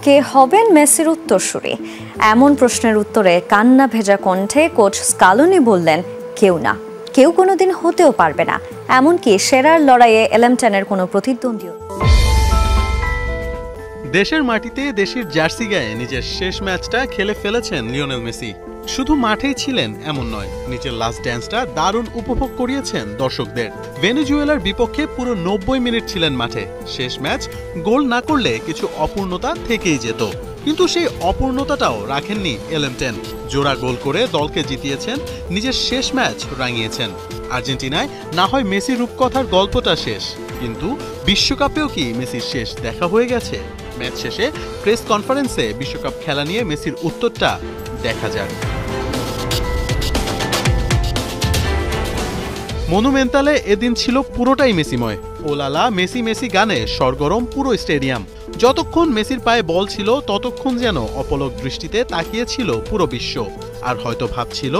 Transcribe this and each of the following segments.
কে হবেন মেসির উত্তরসূরি? এমন প্রশ্নের উত্তরে কান্না ভেজা কণ্ঠে কোচ স্কালোনি বললেন, কেউ না, কেউ কোনোদিন হতেও পারবে না। এমনকি সেরার লড়াইয়ে এলেমটেনের কোনো প্রতিদ্বন্দ্বীও। দেশের মাটিতে দেশের জার্সি গায়ে নিজের শেষ ম্যাচটা খেলে ফেলেছেন লিওনেল মেসি। শুধু মাঠেই ছিলেন এমন নয়, নিজের লাস্ট ড্যান্সটা দারুণ উপভোগ করিয়েছেন দর্শকদের। ভেনেজুয়েলার বিপক্ষে পুরো 90 মিনিট ছিলেন মাঠে। শেষ ম্যাচ গোল না করলে কিছু অপূর্ণতা থেকেই যেত, কিন্তু সেই অপূর্ণতাটাও রাখেননি এলেমটেন। জোড়া গোল করে দলকে জিতিয়েছেন, নিজের শেষ ম্যাচ রাঙিয়েছেন। আর্জেন্টিনায় না হয় মেসি রূপকথার গল্পটা শেষ, কিন্তু বিশ্বকাপেও কি মেসির শেষ দেখা হয়ে গেছে? ম্যাচ শেষে প্রেস কনফারেন্সে বিশ্বকাপ খেলা নিয়ে মেসির উত্তরটা দেখা যাক। মনুমেন্টালে এদিন ছিল পুরোটাই মেসিময়। ওলালা মেসি মেসি গানে সরগরম পুরো স্টেডিয়াম। যতক্ষণ মেসির পায়ে বল ছিল ততক্ষণ যেন অপলক দৃষ্টিতে তাকিয়েছিল পুরো বিশ্ব। আর হয়তো ভাবছিল,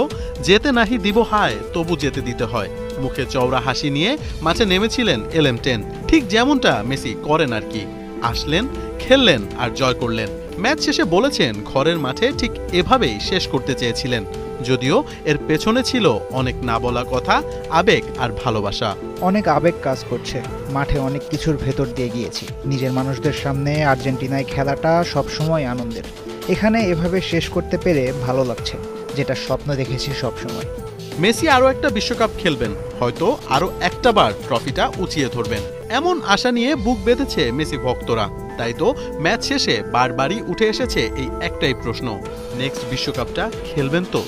যেতে নাহি দিব হায়, তবু যেতে দিতে হয়। মুখে চওড়া হাসি নিয়ে মাঠে নেমেছিলেন এলেমটেন, ঠিক যেমনটা মেসি করেন আর কি। আসলেন, খেললেন আর জয় করলেন। ম্যাচ শেষে বলেছেন, ঘরের মাঠে ঠিক এভাবেই শেষ করতে চেয়েছিলেন, যদিও এর পেছনে ছিল অনেক না বলা কথা, আবেগ আর ভালোবাসা। অনেক আবেগ কাজ করছে, মাঠে অনেক কিছুর ভেতর দিয়ে গিয়েছি। নিজের মানুষদের সামনে আর্জেন্টিনায় খেলাটা সবসময় আনন্দের। এখানে এভাবে শেষ করতে পেরে ভালো লাগছে, যেটা স্বপ্ন দেখেছি সবসময়। মেসি আরও একটা বিশ্বকাপ খেলবেন, হয়তো আরও একটা বার ট্রফিটা উঁচিয়ে ধরবেন, এমন আশা নিয়ে বুক বেঁধেছে মেসি ভক্তরা। তাই তো ম্যাচ শেষে বারবারই উঠে এসেছে এই একটাই প্রশ্ন, নেক্সট বিশ্বকাপটা খেলবেন তো?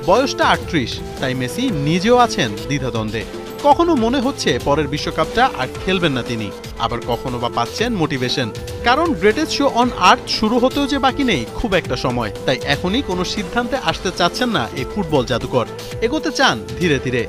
বয়সটা 38, তাই মেসি নিজেও আছেন দ্বিধাদ্বন্দ্বে। কখনো মনে হচ্ছে পরের বিশ্বকাপটা আর খেলবেন না তিনি, আবার কখনো বা পাচ্ছেন মোটিভেশন, কারণ গ্রেটেস্ট শো অন আর্থ শুরু হতেও যে বাকি নেই খুব একটা সময়। তাই এখনই কোনো সিদ্ধান্তে আসতে চাচ্ছেন না এই ফুটবল জাদুকর, এগোতে চান ধীরে ধীরে।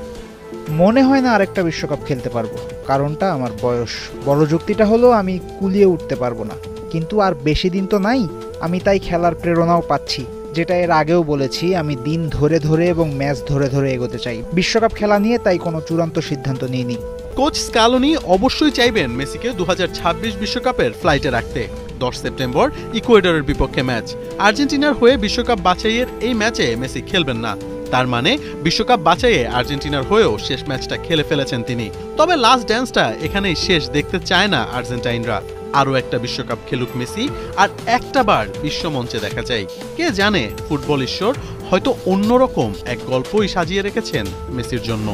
মনে হয় না আরেকটা বিশ্বকাপ খেলতে পারবো, কারণটা আমার বয়স। বড় যুক্তিটা হলো আমি কুলিয়ে উঠতে পারবো না, কিন্তু আর বেশি দিন তো নাই। আমি তাই খেলার প্রেরণাও পাচ্ছি, যেটা এর আগেও বলেছি, আমি দিন ধরে ধরে এবং ম্যাচ ধরে ধরে এগোতে চাই। বিশ্বকাপ খেলা নিয়ে তাই কোনো চূড়ান্ত সিদ্ধান্ত নিইনি। কোচ স্কালোনি অবশ্যই চাইবেন মেসিকে 2026 বিশ্বকাপের ফ্লাইটে রাখতে। 10 সেপ্টেম্বর ইকুয়েডরের বিপক্ষে ম্যাচ। আর্জেন্টিনার হয়ে বিশ্বকাপ বাছাইয়ের এই ম্যাচে মেসি খেলবেন না, তার মানে বিশ্বকাপ বাছাইয়ে আর্জেন্টিনার হয়েও শেষ ম্যাচটা খেলে ফেলেছেন তিনি। তবে লাস্ট ড্যান্সটা এখানেই শেষ দেখতে চায় না আর্জেন্টাইনরা। আরও একটা বিশ্বকাপ খেলুক মেসি, আর একটা বার বিশ্বমঞ্চে দেখা যায়। কে জানে, ফুটবল ঈশ্বর হয়তো অন্যরকম এক গল্পই সাজিয়ে রেখেছেন মেসির জন্য।